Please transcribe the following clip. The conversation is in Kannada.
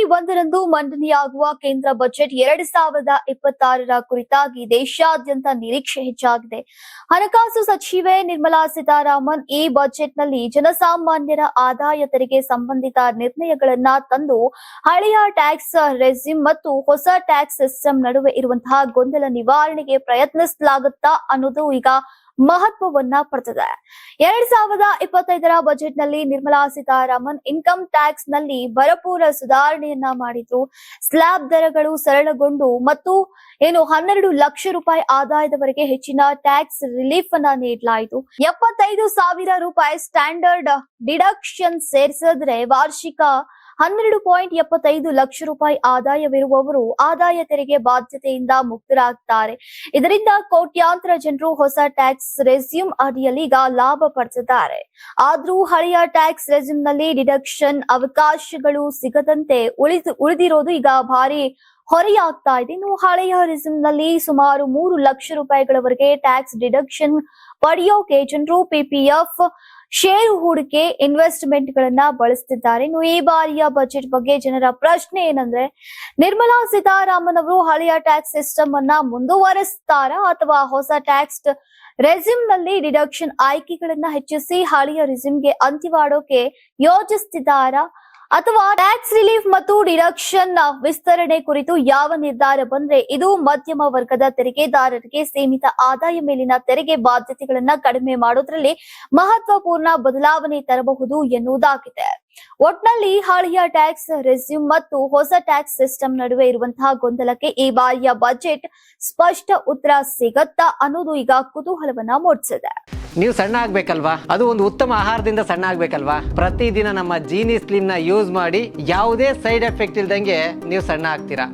ಫೆಬ್ರವರಿ 1ರಂದು ಮಂಡನೆಯಾಗುವ ಕೇಂದ್ರ ಬಜೆಟ್ 2026ರ ಕುರಿತಾಗಿ ದೇಶಾದ್ಯಂತ ನಿರೀಕ್ಷೆ ಹೆಚ್ಚಾಗಿದೆ. ಹಣಕಾಸು ಸಚಿವೆ ನಿರ್ಮಲಾ ಸೀತಾರಾಮನ್ ಈ ಬಜೆಟ್ನಲ್ಲಿ ಜನಸಾಮಾನ್ಯರ ಆದಾಯ ತೆರಿಗೆ ಸಂಬಂಧಿತ ನಿರ್ಣಯಗಳನ್ನ ತಂದು ಹಳೆಯ ಟ್ಯಾಕ್ಸ್ ರೆಜಿಮ್ ಮತ್ತು ಹೊಸ ಟ್ಯಾಕ್ಸ್ ಸಿಸ್ಟಮ್ ನಡುವೆ ಇರುವಂತಹ ಗೊಂದಲ ನಿವಾರಣೆಗೆ ಪ್ರಯತ್ನಿಸಲಾಗುತ್ತಾ ಅನ್ನೋದು ಈಗ ಮಹತ್ವವನ್ನ ಪಡೆದಿದೆ. 2025ರ ಬಜೆಟ್ನಲ್ಲಿ ನಿರ್ಮಲಾ ಸೀತಾರಾಮನ್ ಇನ್ಕಮ್ ಟ್ಯಾಕ್ಸ್ ನಲ್ಲಿ ಭರಪೂರ ಸುಧಾರಣೆಯನ್ನ ಮಾಡಿದ್ರು. ಸ್ಲ್ಯಾಬ್ ದರಗಳು ಸರಳಗೊಂಡು ಮತ್ತು 12 ಲಕ್ಷ ರೂಪಾಯಿ ಆದಾಯದವರೆಗೆ ಹೆಚ್ಚಿನ ಟ್ಯಾಕ್ಸ್ ರಿಲೀಫ್ ಅನ್ನ ನೀಡಲಾಯಿತು. 75,000 ಸ್ಟ್ಯಾಂಡರ್ಡ್ ಡಿಡಕ್ಷನ್ ಸೇರಿಸಿದ್ರೆ ವಾರ್ಷಿಕ 12.75 ಲಕ್ಷ ರೂಪಾಯಿ ಆದಾಯವಿರುವವರು ಆದಾಯ ತೆರಿಗೆ ಬಾಧ್ಯತೆಯಿಂದ ಮುಕ್ತರಾಗುತ್ತಾರೆ. ಇದರಿಂದ ಕೋಟ್ಯಾಂತರ ಜನರು ಹೊಸ ಟ್ಯಾಕ್ಸ್ ರೆಸ್ಯೂಮ್ ಅಡಿಯಲ್ಲಿ ಈಗ ಲಾಭ ಪಡೆದಿದ್ದಾರೆ. ಆದ್ರೂ ಹಳೆಯ ಟ್ಯಾಕ್ಸ್ ರೆಸ್ಯೂಮ್ ನಲ್ಲಿ ಡಿಡಕ್ಷನ್ ಅವಕಾಶಗಳು ಸಿಗದಂತೆ ಉಳಿದಿರೋದು ಈಗ ಭಾರಿ ಹೊರೆಯಾಗ್ತಾ ಇದೆ. ಇನ್ನು ಹಳೆಯ ರೆಸ್ಯೂಮ್ ನಲ್ಲಿ ಸುಮಾರು 3 ಲಕ್ಷ ರೂಪಾಯಿಗಳವರೆಗೆ ಟ್ಯಾಕ್ಸ್ ಡಿಡಕ್ಷನ್ ಪಡೆಯೋಕೆ ಜನರು ಪಿಪಿಎಫ್ ಷೇರು ಹೂಡಿಕೆ ಇನ್ವೆಸ್ಟ್ಮೆಂಟ್ ಗಳನ್ನ ಬಳಸುತ್ತಿದ್ದಾರೆ. ಇನ್ನು ಈ ಬಾರಿಯ ಬಜೆಟ್ ಬಗ್ಗೆ ಜನರ ಪ್ರಶ್ನೆ ಏನಂದ್ರೆ, ನಿರ್ಮಲಾ ಸೀತಾರಾಮನ್ ಅವರು ಹಳೆಯ ಟ್ಯಾಕ್ಸ್ ಸಿಸ್ಟಮ್ ಅನ್ನ ಮುಂದುವರಿಸ್ತಾರಾ ಅಥವಾ ಹೊಸ ಟ್ಯಾಕ್ಸ್ ರೆಸ್ಯೂಮ್ ನಲ್ಲಿ ಡಿಡಕ್ಷನ್ ಆಯ್ಕೆಗಳನ್ನ ಹೆಚ್ಚಿಸಿ ಹಳೆಯ ರೆಸ್ಯೂಮ್ಗೆ ಅಂತ್ಯವಾಡೋಕೆ ಯೋಜಿಸುತ್ತಿದ್ದಾರಾ ಅಥವಾ ಟ್ಯಾಕ್ಸ್ ರಿಲೀಫ್ ಮತ್ತು ಡಿಡಕ್ಷನ್ ವಿಸ್ತರಣೆ ಕುರಿತು ಯಾವ ನಿರ್ಧಾರ ಬಂದ್ರೆ ಇದು ಮಧ್ಯಮ ವರ್ಗದ ತೆರಿಗೆದಾರರಿಗೆ ಸೀಮಿತ ಆದಾಯ ಮೇಲಿನ ತೆರಿಗೆ ಬಾಧ್ಯತೆಗಳನ್ನ ಕಡಿಮೆ ಮಾಡೋದ್ರಲ್ಲಿ ಮಹತ್ವಪೂರ್ಣ ಬದಲಾವಣೆ ತರಬಹುದು ಎನ್ನುವುದಾಗಿದೆ. ಒಟ್ನಲ್ಲಿ ಹಳೆಯ ಟ್ಯಾಕ್ಸ್ ರೆಸ್ಯೂಮ್ ಮತ್ತು ಹೊಸ ಟ್ಯಾಕ್ಸ್ ಸಿಸ್ಟಮ್ ನಡುವೆ ಇರುವಂತಹ ಗೊಂದಲಕ್ಕೆ ಈ ಬಾರಿಯ ಬಜೆಟ್ ಸ್ಪಷ್ಟ ಉತ್ತರ ಸಿಗತ್ತಾ ಅನ್ನೋದು ಈಗ ಕುತೂಹಲವನ್ನ ಮೂಡಿಸಿದೆ. ನೀವು ಸಣ್ಣ ಆಗ್ಬೇಕಲ್ವಾ? ಅದು ಒಂದು ಉತ್ತಮ ಆಹಾರದಿಂದ ಸಣ್ಣ ಆಗ್ಬೇಕಲ್ವಾ? ಪ್ರತಿದಿನ ನಮ್ಮ ಜೀನಿ ಸ್ಲಿಮ್ ನ ಯೂಸ್ ಮಾಡಿ ಯಾವುದೇ ಸೈಡ್ ಎಫೆಕ್ಟ್ ಇಲ್ದಂಗೆ ನೀವು ಸಣ್ಣ ಆಗ್ತೀರಾ.